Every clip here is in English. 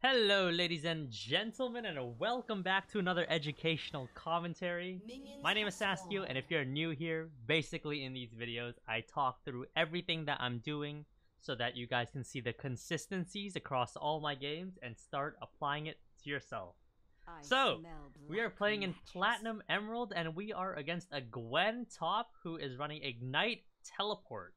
Hello ladies and gentlemen, and welcome back to another educational commentary. My name is Saskio, and if you're new here, basically in these videos I talk through everything that I'm doing so that you guys can see the consistencies across all my games and start applying it to yourself. So, we are playing in Platinum Emerald, and we are against a Gwen top who is running Ignite Teleport.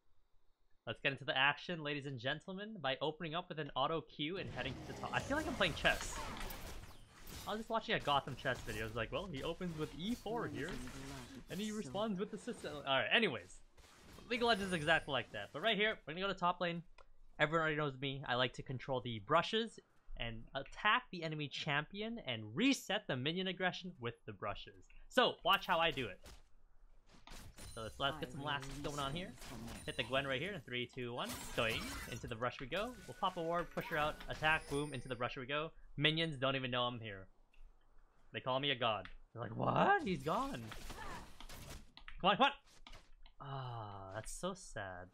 Let's get into the action, ladies and gentlemen, by opening up with an auto Q and heading to the top. I feel like I'm playing chess. I was just watching a Gotham chess video. I was like, well, he opens with E4 here, and he responds with the system. Alright, anyways. League of Legends is exactly like that. But right here, we're gonna go to top lane. Everyone already knows me. I like to control the brushes and attack the enemy champion and reset the minion aggression with the brushes. So, watch how I do it. So let's get some lasts going on here. Hit the Gwen right here in 3, 2, 1. Going into the brush we go. We'll pop a ward, push her out, attack, boom, into the brush we go. Minions don't even know I'm here. They call me a god. They're like, what? He's gone. Come on, come on! Ah, that's so sad.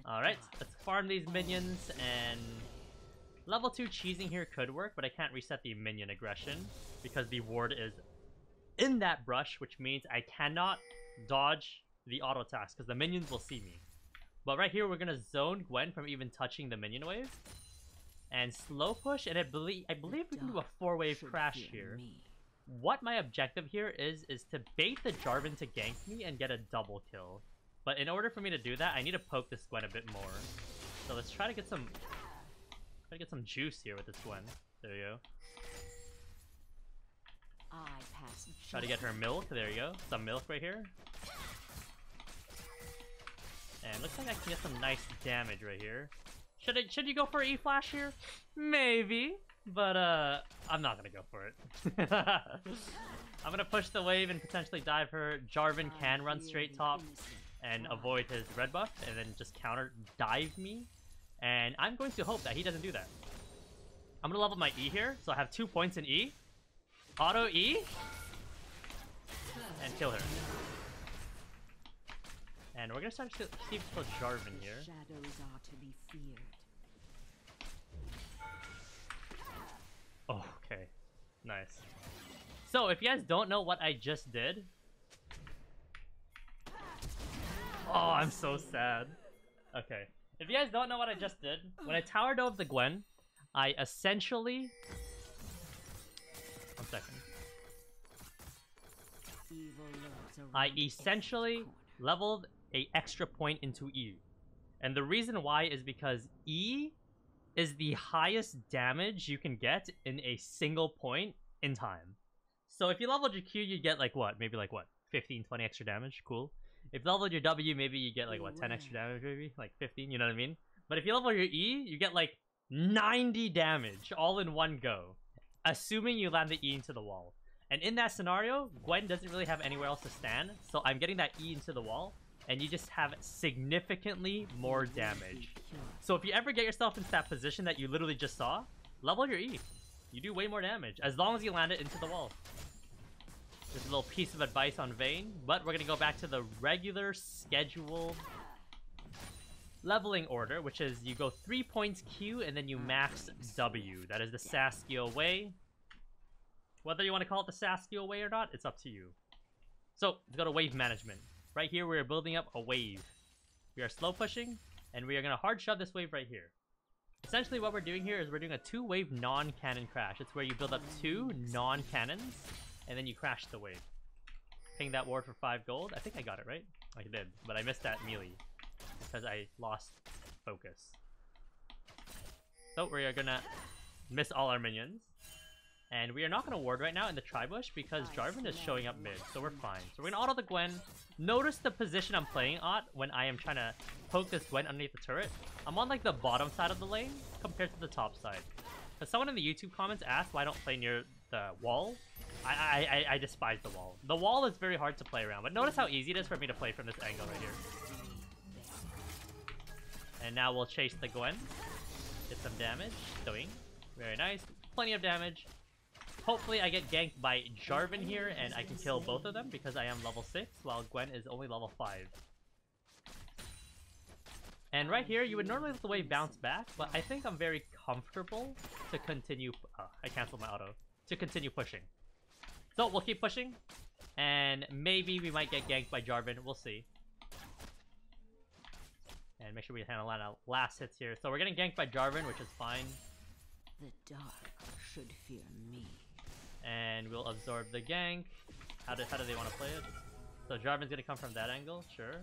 Alright, let's farm these minions, and level 2 cheesing here could work, but I can't reset the minion aggression because the ward is in that brush, which means I cannot dodge the auto attacks because the minions will see me. But right here, we're gonna zone Gwen from even touching the minion wave and slow push, and I believe we can do a 4-wave crash here. What my objective here is to bait the Jarvan to gank me and get a double kill. But in order for me to do that, I need to poke this Gwen a bit more. So let's try to get some juice here with this Gwen. There you go. Try to get her milk. There you go. Some milk right here. And looks like I can get some nice damage right here. Should you go for E-Flash here? Maybe. But I'm not gonna go for it. I'm gonna push the wave and potentially dive her. Jarvan can run straight top and avoid his red buff and then just counter dive me. And I'm going to hope that he doesn't do that. I'm gonna level my E here, so I have 2 points in E. Auto E and kill her. And we're gonna start to see if we kill Jarvan here. Shadows are to be feared. Oh, okay. Nice. So if you guys don't know what I just did. Oh, I'm so sad. Okay. If you guys don't know what I just did, when I tower dove the Gwen, I essentially... One second. I essentially leveled an extra point into E. And the reason why is because E is the highest damage you can get in a single point in time. So if you leveled your Q, you get like what? Maybe like what? 15, 20 extra damage? Cool. If you leveled your W, maybe you get like what? 10 extra damage maybe? Like 15, you know what I mean? But if you level your E, you get like 90 damage all in one go. Assuming you land the E into the wall. And in that scenario, Gwen doesn't really have anywhere else to stand, so I'm getting that E into the wall, and you just have significantly more damage. So if you ever get yourself into that position that you literally just saw, level your E. You do way more damage, as long as you land it into the wall. There's a little piece of advice on Vayne, but we're gonna go back to the regular scheduled leveling order, which is you go 3 points Q and then you max W. That is the Saskio way. Whether you want to call it the Saskio way or not, it's up to you. So, let's go to wave management. Right here, we're building up a wave. We are slow pushing, and we are going to hard shove this wave right here. Essentially, what we're doing here is we're doing a 2-wave non-cannon crash. It's where you build up 2 non-cannons, and then you crash the wave. Ping that ward for 5 gold. I think I got it right. I did, but I missed that melee because I lost focus. So we are gonna miss all our minions. And we are not gonna ward right now in the tri-bush because Jarvan is showing up mid, so we're fine. So we're gonna auto the Gwen. Notice the position I'm playing at when I am trying to poke this Gwen underneath the turret. I'm on like the bottom side of the lane compared to the top side. Because someone in the YouTube comments asked why I don't play near the wall. I despise the wall. The wall is very hard to play around, but notice how easy it is for me to play from this angle right here. And now we'll chase the Gwen. Get some damage. Doing. Very nice. Plenty of damage. Hopefully I get ganked by Jarvan here and I can kill both of them because I am level 6 while Gwen is only level 5. And right here, you would normally let the wave bounce back, but I think I'm very comfortable to continue. I canceled my auto. To continue pushing. So we'll keep pushing. And maybe we might get ganked by Jarvan. We'll see. And make sure we handle our last hits here. So we're getting ganked by Jarvan, which is fine. The dark should fear me. And we'll absorb the gank. How do they want to play it? So Jarvan's gonna come from that angle, sure.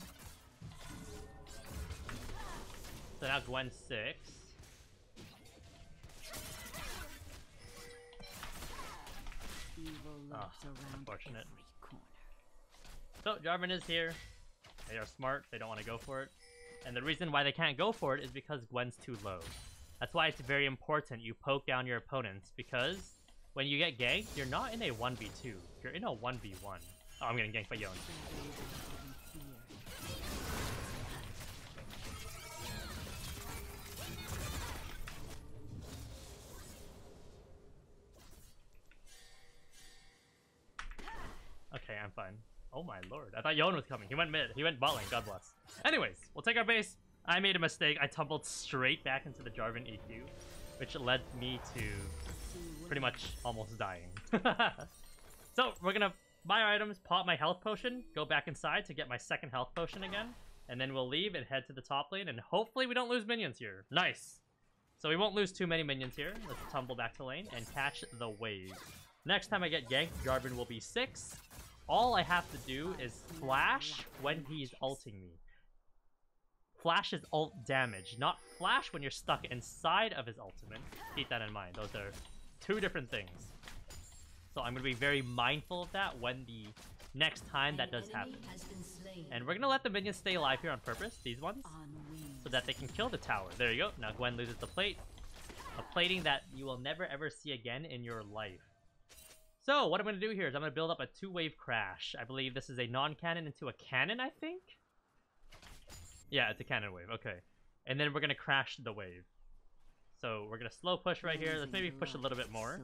So now Gwen's 6. Oh, unfortunate. So Jarvan is here. They are smart, they don't want to go for it. And the reason why they can't go for it is because Gwen's too low. That's why it's very important you poke down your opponents, because when you get ganked, you're not in a 1v2. You're in a 1v1. Oh, I'm getting ganked by Yone. Okay, I'm fine. Oh my lord. I thought Yone was coming. He went mid. He went bot lane. God bless. Anyways, we'll take our base. I made a mistake. I tumbled straight back into the Jarvan EQ, which led me to pretty much almost dying. So, we're gonna buy our items, pop my health potion, go back inside to get my second health potion again, and then we'll leave and head to the top lane, and hopefully we don't lose minions here. Nice! So we won't lose too many minions here. Let's tumble back to lane and catch the wave. Next time I get ganked, Jarvan will be 6. All I have to do is flash when he's ulting me. Flash is ult damage, not flash when you're stuck inside of his ultimate. Keep that in mind. Those are two different things. So I'm going to be very mindful of that when the next time that does happen. And we're going to let the minions stay alive here on purpose, these ones, so that they can kill the tower. There you go. Now Gwen loses the plate. A plating that you will never ever see again in your life. So what I'm going to do here is I'm going to build up a 2-wave crash. I believe this is a non-cannon into a cannon, I think? Yeah, it's a cannon wave. Okay. And then we're going to crash the wave. So we're going to slow push right here. Let's maybe push a little bit more.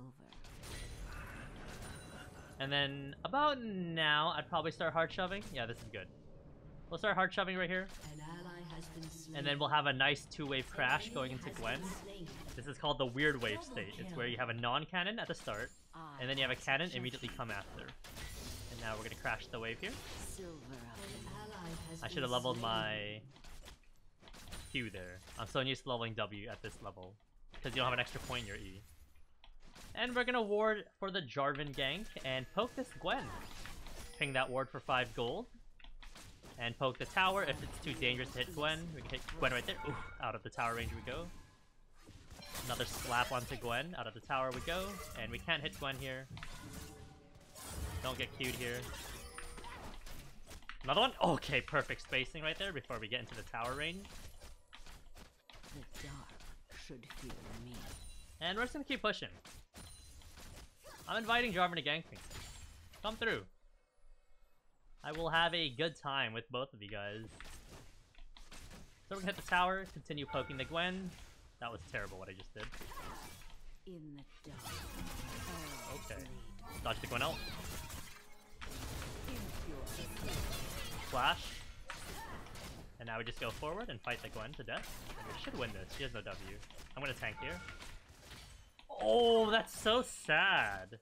And then about now, I'd probably start hard shoving. Yeah, this is good. We'll start hard shoving right here. And then we'll have a nice 2-wave crash going into Gwen. This is called the weird wave state. It's where you have a non-cannon at the start, and then you have a cannon immediately come after. And now we're going to crash the wave here. I should have leveled my Q there. I'm so used to leveling W at this level, because you don't have an extra point in your E. And we're going to ward for the Jarvan gank and poke this Gwen. Ping that ward for 5 gold. And poke the tower. If it's too dangerous to hit Gwen, we can hit Gwen right there. Ooh, out of the tower range we go. Another slap onto Gwen. Out of the tower we go. And we can't hit Gwen here. Don't get queued here. Another one? Okay, perfect spacing right there before we get into the tower range. The dark should fear me. And we're just gonna keep pushing. I'm inviting Jarvan to gank me. Come through. I will have a good time with both of you guys. So we're gonna hit the tower, continue poking the Gwen. That was terrible what I just did. In the dark. Okay. Dodge the Gwen out. Flash. And now we just go forward and fight the Gwen to death. And we should win this. She has no W. I'm gonna tank here. Oh, that's so sad.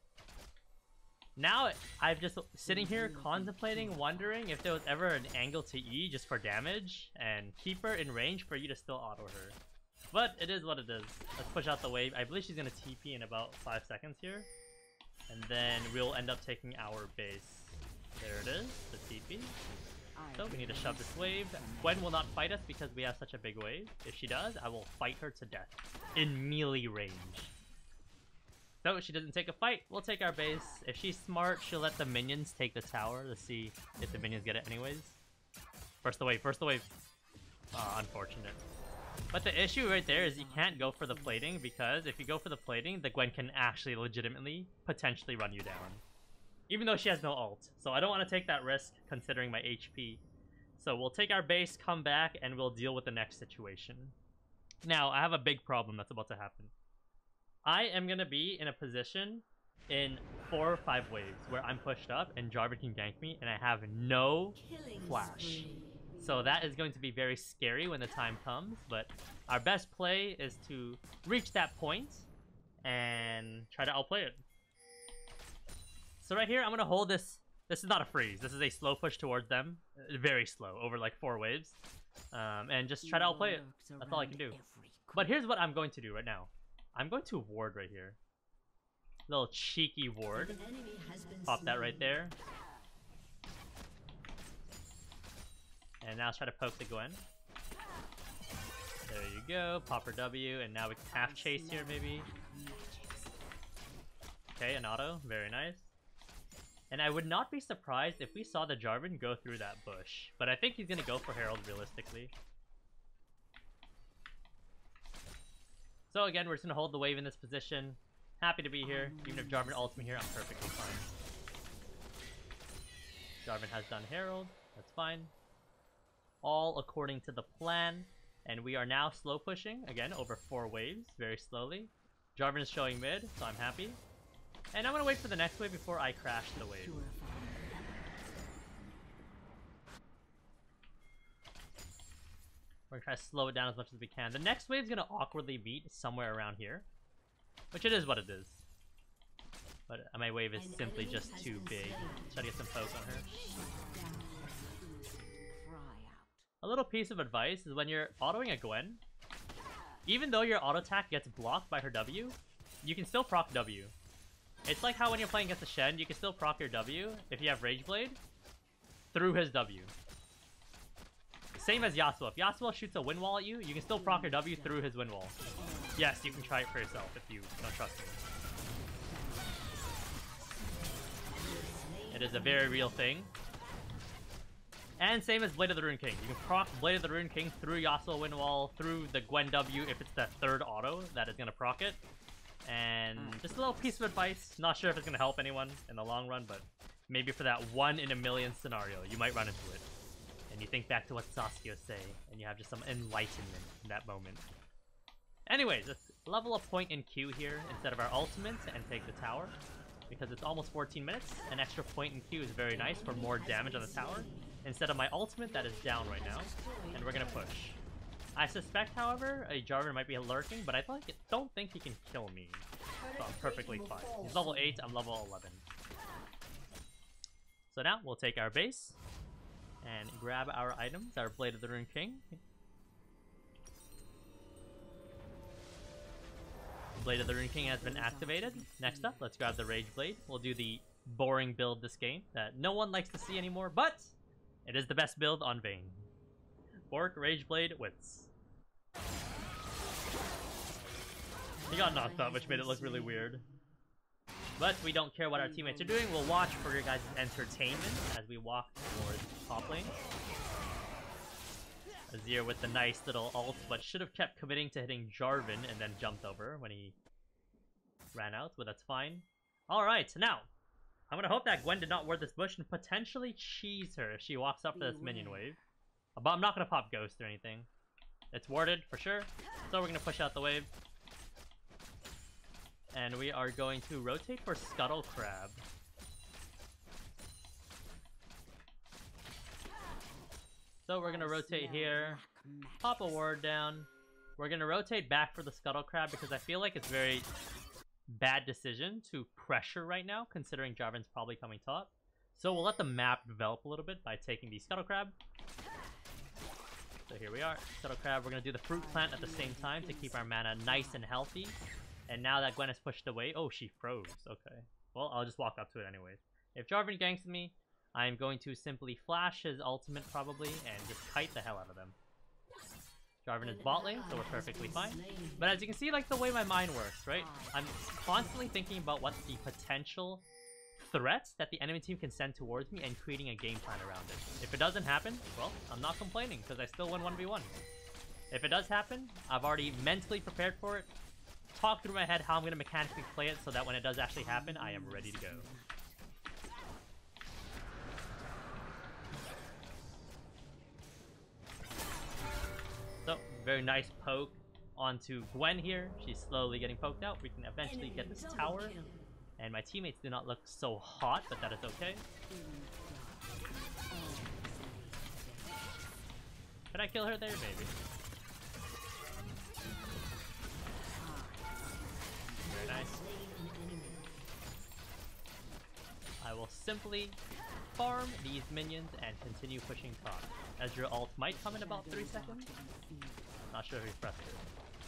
Now, I'm just sitting here contemplating, wondering if there was ever an angle to E just for damage and keep her in range for you to still auto her. But it is what it is. Let's push out the wave. I believe she's going to TP in about 5 seconds here. And then we'll end up taking our base. There it is, the TP. So we need to shove this wave. Gwen will not fight us because we have such a big wave. If she does, I will fight her to death in melee range. So if she doesn't take a fight, we'll take our base. If she's smart, she'll let the minions take the tower to see if the minions get it anyways. First the wave, first the wave. Oh, unfortunate. But the issue right there is you can't go for the plating, because if you go for the plating, the Gwen can actually legitimately, potentially run you down. Even though she has no ult. So I don't want to take that risk considering my HP. So we'll take our base, come back, and we'll deal with the next situation. Now, I have a big problem that's about to happen. I am going to be in a position in 4 or 5 waves where I'm pushed up and Jarvan can gank me and I have no flash. So that is going to be very scary when the time comes, but our best play is to reach that point and try to outplay it. So right here, I'm going to hold this. This is not a freeze. This is a slow push towards them. Very slow, over like 4 waves. And just try to outplay it. That's all I can do. But here's what I'm going to do right now. I'm going to ward right here. Little cheeky ward. Pop that right there. And now let's try to poke the Gwen. There you go. Pop her W. And now we can half chase here maybe. Okay, an auto. Very nice. And I would not be surprised if we saw the Jarvan go through that bush. But I think he's going to go for Herald realistically. So again, we're just going to hold the wave in this position. Happy to be here. Even if Jarvan ults me here, I'm perfectly fine. Jarvan has done Herald. That's fine. All according to the plan. And we are now slow pushing, again, over 4 waves, very slowly. Jarvan is showing mid, so I'm happy. And I'm going to wait for the next wave before I crash the wave. We're going to try to slow it down as much as we can. The next wave is going to awkwardly meet somewhere around here. Which it is what it is. But my wave is simply just too big. Try to get some poke on her. A little piece of advice is when you're autoing a Gwen, even though your auto attack gets blocked by her W, you can still proc W. It's like how when you're playing against a Shen, you can still proc your W if you have Rage Blade through his W. Same as Yasuo. If Yasuo shoots a wind wall at you, you can still proc your W through his wind wall. Yes, you can try it for yourself if you don't trust me. It is a very real thing. And same as Blade of the Rune King. You can proc Blade of the Rune King through Yasuo wind wall, through the Gwen W if it's the 3rd auto that is going to proc it. And just a little piece of advice. Not sure if it's going to help anyone in the long run, but maybe for that 1 in a million scenario, you might run into it. And you think back to what Saskio say, and you have just some enlightenment in that moment. Anyways, let's level a point in Q here instead of our ultimate and take the tower. Because it's almost 14 minutes. An extra point in Q is very nice for more damage on the tower. Instead of my ultimate that is down right now. And we're going to push. I suspect, however, a Jarvan might be lurking, but I don't think he can kill me. So I'm perfectly fine. He's level 8, I'm level 11. So now we'll take our base and grab our items, our Blade of the Rune King. Blade of the Rune King has been activated. Next up, let's grab the Rage Blade. We'll do the boring build this game that no one likes to see anymore, but it is the best build on Vayne. Bork, Rage Blade, Wits. He got knocked out, which made it look really weird. But we don't care what our teammates are doing. We'll watch for your guys' entertainment as we walk towards top lane. Azir with the nice little ult, but should have kept committing to hitting Jarvan and then jumped over when he ran out, but that's fine. Alright, now, I'm gonna hope that Gwen did not ward this bush and potentially cheese her if she walks up for this minion wave. But I'm not gonna pop Ghost or anything. It's warded for sure, so we're gonna push out the wave. And we are going to rotate for Scuttle Crab. So we're gonna rotate here, pop a ward down. We're gonna rotate back for the Scuttle Crab because I feel like it's very bad decision to pressure right now, considering Jarvan's probably coming top. So we'll let the map develop a little bit by taking the Scuttle Crab. So here we are, Scuttle Crab. We're gonna do the Fruit Plant at the same time to keep our mana nice and healthy. And now that Gwen has pushed away, oh, she froze. Okay, well, I'll just walk up to it anyways. If Jarvan ganks me, I'm going to simply flash his ultimate probably and just kite the hell out of them. Jarvan is bot lane, so we're perfectly fine. But as you can see, like the way my mind works, right? I'm constantly thinking about what the potential threats that the enemy team can send towards me and creating a game plan around it. If it doesn't happen, well, I'm not complaining because I still win 1v1. If it does happen, I've already mentally prepared for it, talked through my head how I'm going to mechanically play it so that when it does actually happen, I am ready to go. So, very nice poke onto Gwen here. She's slowly getting poked out. We can eventually get this tower. And my teammates do not look so hot, but that is okay. Could I kill her there? Maybe. Very nice. I will simply farm these minions and continue pushing top. As your ult might come in about 3 seconds. Not sure if he pressed it.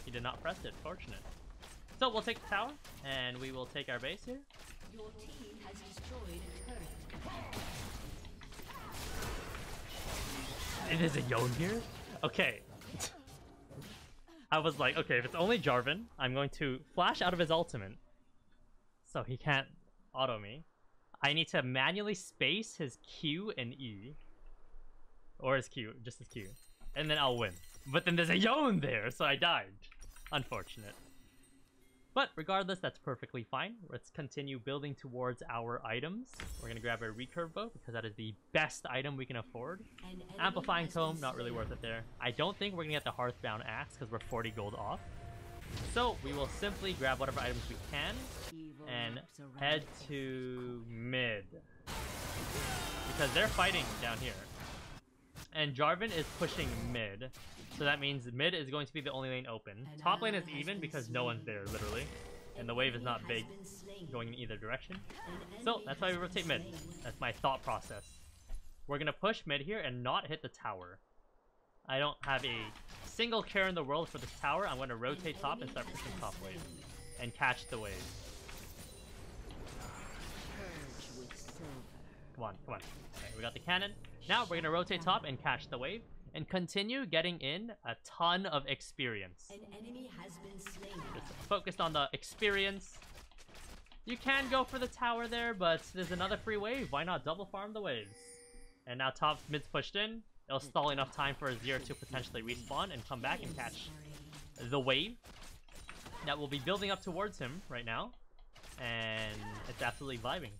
He did not press it, fortunate. So we'll take the tower, and we will take our base here. Your team has destroyed a turret. It is a Yone here? Okay. I was like, okay, if it's only Jarvan, I'm going to flash out of his ultimate. So he can't auto me. I need to manually space his Q and E. Or his Q, just his Q. And then I'll win. But then there's a Yone there, so I died. Unfortunate. But regardless, that's perfectly fine. Let's continue building towards our items. We're going to grab a recurve bow because that is the best item we can afford. Amplifying tome, not really worth it there. I don't think we're going to get the Hearthbound axe because we're 40 gold off. So we will simply grab whatever items we can and head to mid. Because they're fighting down here. And Jarvan is pushing mid. So that means mid is going to be the only lane open. Top lane is even because no one's there, literally. And the wave is not big going in either direction. So that's why we rotate mid. That's my thought process. We're going to push mid here and not hit the tower. I don't have a single care in the world for this tower. I'm going to rotate top and start pushing top wave. And catch the wave. Come on, come on. Okay, we got the cannon. Now we're going to rotate top and catch the wave. And continue getting in a ton of experience. An enemy has been slain. Just focused on the experience. You can go for the tower there, but there's another free wave. Why not double farm the waves? And now top mid's pushed in. It'll stall enough time for Azir to potentially respawn and come back and catch the wave that will be building up towards him right now. And it's absolutely vibing.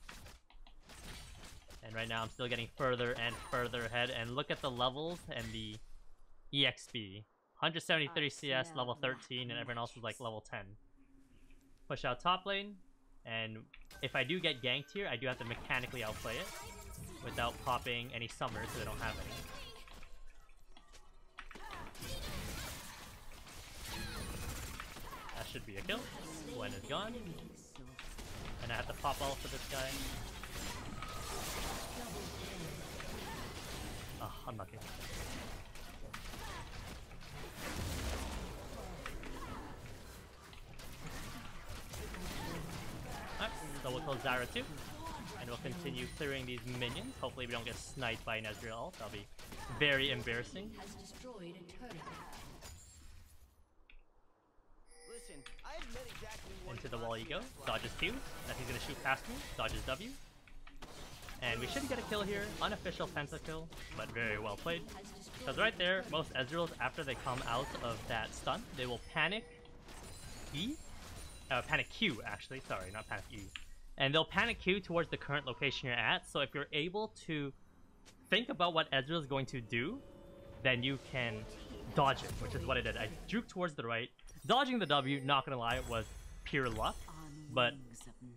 And right now I'm still getting further and further ahead. And look at the levels and the EXP. 173 CS, level 13, and everyone else is like level 10. Push out top lane. And if I do get ganked here, I do have to mechanically outplay it without popping any summers because I don't have any. That should be a kill. Gwen is gone. And I have to pop ult for this guy. Oh, unlucky. Alright, so we'll kill Zyra too. And we'll continue clearing these minions. Hopefully we don't get sniped by an Ezreal ult. That'll be very embarrassing. Into the wall you go. Dodges Q. That he's gonna shoot past me. Dodges W. And we should get a kill here. Unofficial pentakill, but very well played. Because right there, most Ezreals, after they come out of that stun, they will panic E? Panic Q, actually. Sorry, not panic E. And they'll panic Q towards the current location you're at. So if you're able to think about what Ezreal is going to do, then you can dodge it, which is what I did. I juked towards the right. Dodging the W, not gonna lie, was pure luck. But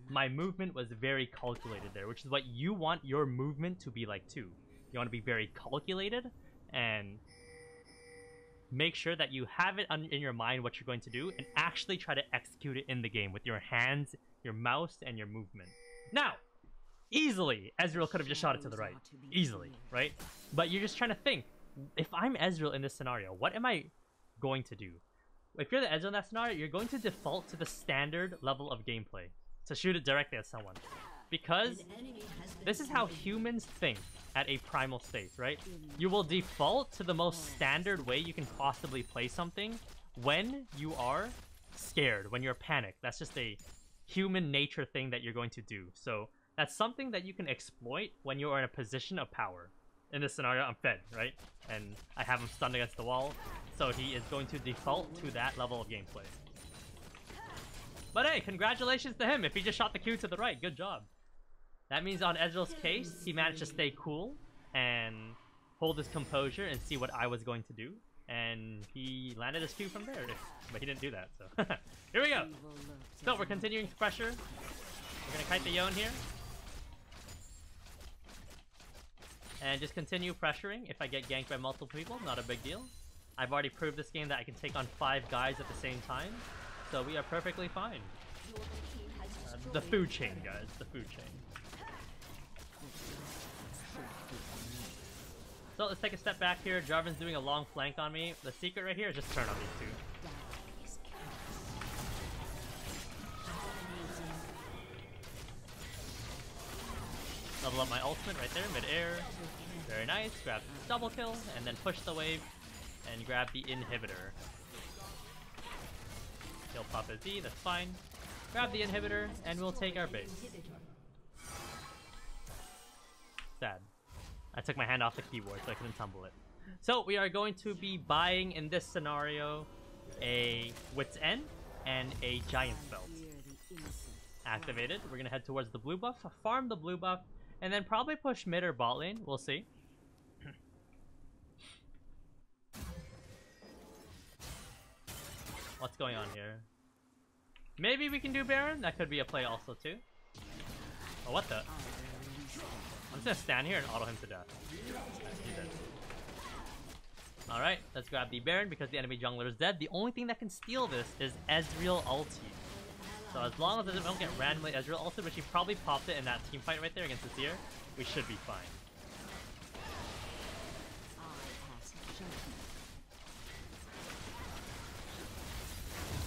my movement was very calculated there, which is what you want your movement to be like too. You want to be very calculated and make sure that you have it in your mind what you're going to do and actually try to execute it in the game with your hands, your mouse, and your movement. Now, easily, Ezreal could have just shot it to the right. Easily, right? But you're just trying to think, if I'm Ezreal in this scenario, what am I going to do? If you're the Ezreal in that scenario, you're going to default to the standard level of gameplay. To shoot it directly at someone. Because this is how humans think at a primal state, right? You will default to the most standard way you can possibly play something when you are scared, when you're panicked. That's just a human nature thing that you're going to do. So that's something that you can exploit when you're in a position of power. In this scenario, I'm fed, right? And I have him stunned against the wall. So he is going to default to that level of gameplay. But hey, congratulations to him if he just shot the Q to the right. Good job. That means on Ezreal's case, he managed to stay cool and hold his composure and see what I was going to do. And he landed his Q from there. But he didn't do that, so. Here we go. So we're continuing to pressure. We're going to kite the Yone here. And just continue pressuring. If I get ganked by multiple people, not a big deal. I've already proved this game that I can take on 5 guys at the same time. So we are perfectly fine. The food chain, guys. The food chain. So let's take a step back here. Jarvan's doing a long flank on me. The secret right here is just turn on these two. Level up my ultimate right there, mid-air. Very nice. Grab double kill, and then push the wave, and grab the inhibitor. He'll pop his E, that's fine. Grab the inhibitor, and we'll take our base. Sad. I took my hand off the keyboard so I couldn't tumble it. So we are going to be buying, in this scenario, a Wit's End and a Giant's Belt. Activated. We're going to head towards the blue buff, farm the blue buff, and then probably push mid or bot lane. We'll see. What's going on here? Maybe we can do Baron? That could be a play also too. Oh, what the? I'm just gonna stand here and auto him to death. He's dead. Alright, let's grab the Baron because the enemy jungler is dead. The only thing that can steal this is Ezreal ulti. So as long as I don't get randomly Ezreal ulti, which he probably popped it in that team fight right there against the Seer, we should be fine.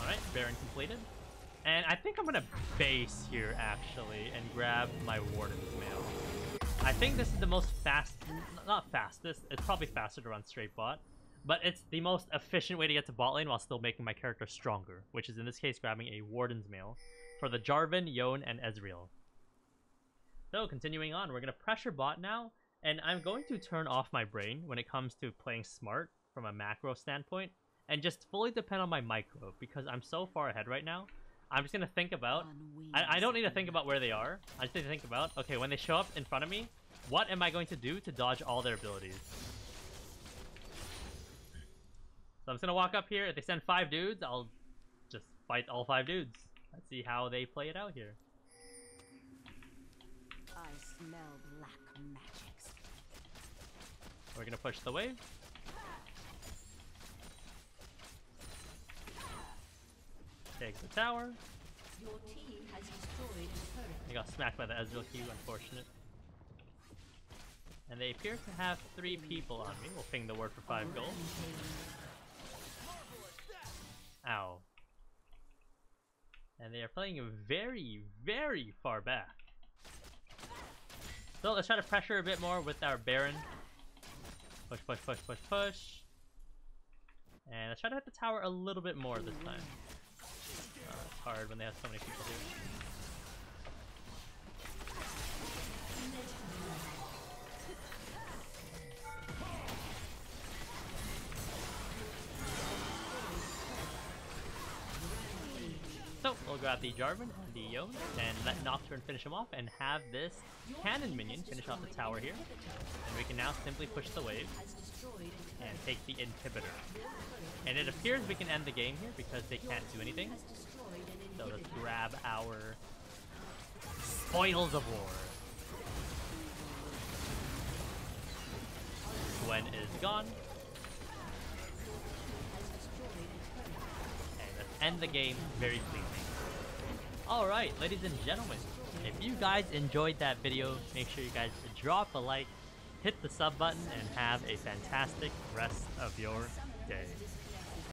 Alright, Baron completed. And I think I'm gonna base here actually and grab my Warden's Mail. I think this is the most not fastest, it's probably faster to run straight bot, but it's the most efficient way to get to bot lane while still making my character stronger, which is in this case grabbing a Warden's Mail for the Jarvan, Yone, and Ezreal. So continuing on, we're going to pressure bot now, and I'm going to turn off my brain when it comes to playing smart from a macro standpoint, and just fully depend on my micro, because I'm so far ahead right now. I'm just going to think about, I don't need to think about where they are, I just need to think about, okay, when they show up in front of me, what am I going to do to dodge all their abilities? So I'm just gonna walk up here. If they send 5 dudes, I'll just fight all 5 dudes. Let's see how they play it out here. I smell black magics. We're gonna push the wave. Take the tower. Your team has destroyed a turret. They got smacked by the Ezreal Q, unfortunate. And they appear to have 3 people on me. We'll ping the word for 5 gold. Ow. And they are playing very, very far back. So let's try to pressure a bit more with our Baron. Push, push, push, push, push. And let's try to hit the tower a little bit more this time. It's hard when they have so many people here. So, we'll grab the Jarvan and the Yone and let Nocturne finish him off and have this cannon minion finish off the tower here. And we can now simply push the wave and take the inhibitor. And it appears we can end the game here because they can't do anything. So let's grab our spoils of war. Gwen is gone. End the game very cleanly. Alright, ladies and gentlemen, if you guys enjoyed that video, make sure you guys drop a like, hit the sub button, and have a fantastic rest of your day.